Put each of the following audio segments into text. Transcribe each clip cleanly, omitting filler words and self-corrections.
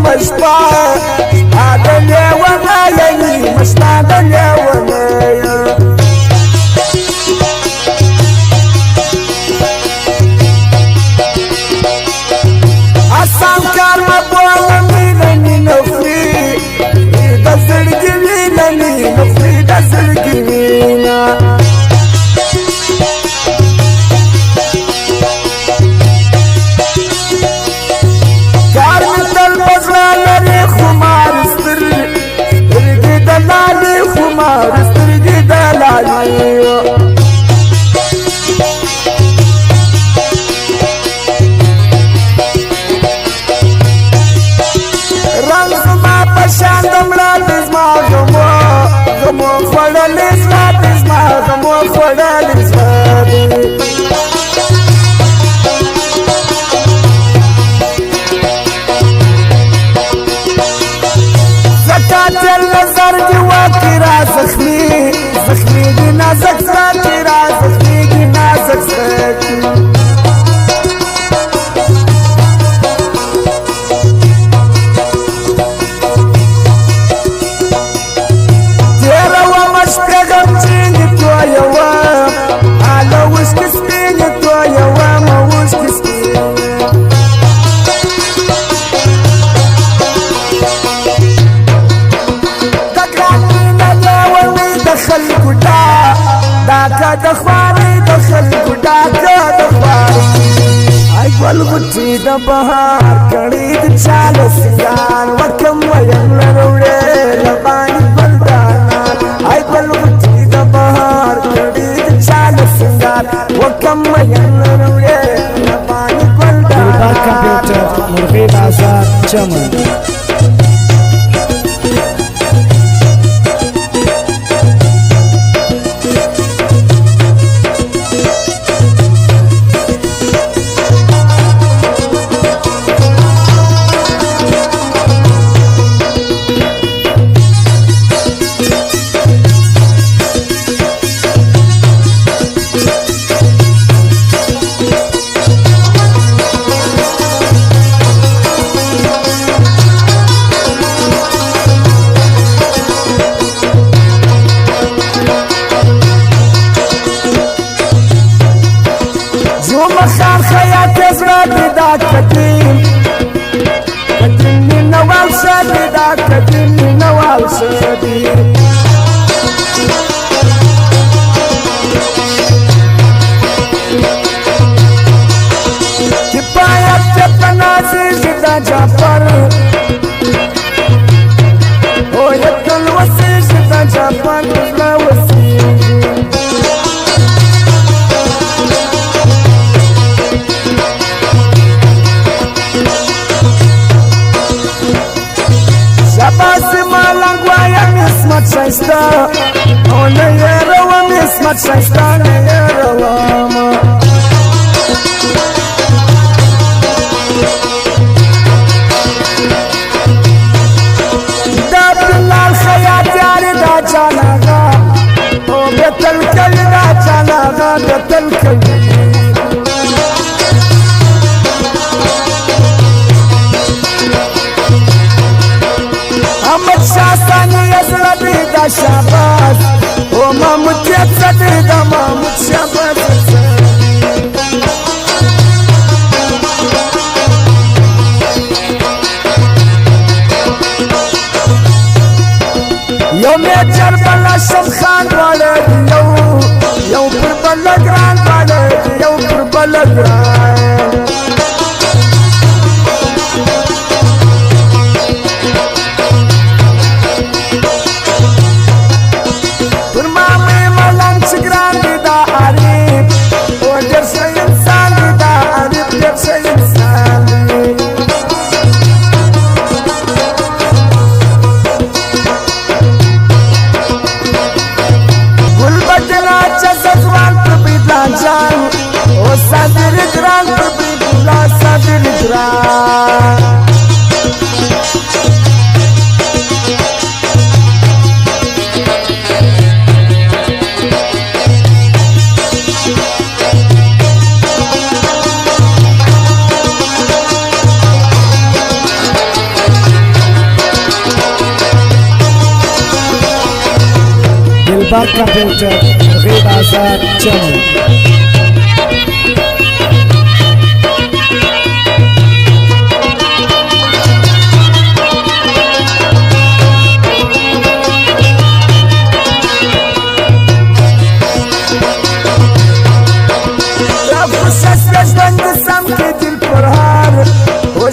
بشپا آدلې ونایي مشتا دلې ونایي آسان کار مبوله مینه مینه خوري د زړګي وینه مینه خوري د زړګي وینه کار مې تل په زړه لري خمار سترګې د لالي خمار سترګې د لالي شان دمړه دزما غمو خوړلې زما دزما غمو خوړلې زما زکات النظر دی وکرا زخمی زخمی دی نازک ساترا زخمی دی نازک ساترا دخواري دخل ګډاګه دخواري اي ګل غټي د بهار کړي د چاله سيان وکم ويم لروړې لباني بلدانا اي ګل غټي د بهار کړي د چاله سيان وکم ويم لروړې لباني بلدانا کمپیوټر مرغي بازار چمن مخان خیات زړه دې دا کتیم کتیم نوال شدی دا کتیم نوال شدی کفایت چپنازی زدا جعفر او یکل وسی زدا جعفر زلا وسی شایسته او نه یې روام اسمت شایسته نه یې روام دا بلال خیاط یاري دا چاناغا او بیتل کلی دا چاناغا بیتل کلی احمد شاه ثاني یزړه دې دا شاباس او محمود یزړه دې دا محمود شاباس یو میجر بلا شم خان واړه یو پر بل ګران واړه یو پر بل ګران الباك كمبيوتر غيب آزاد چنل.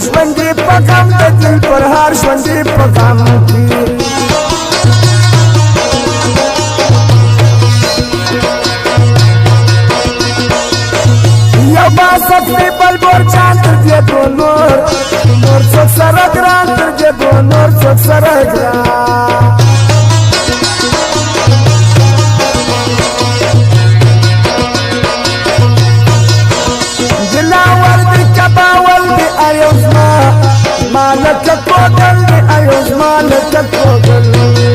ژوندې په غم د دل پر هار ژوندې په غم کې یو باسفې بل بورجان تر جېبو نور نور څوک سره ګران تر جېبو نور څوک سره ګران دلاور دې کباول دې ایوز مالك القدر أيوز مالك القدر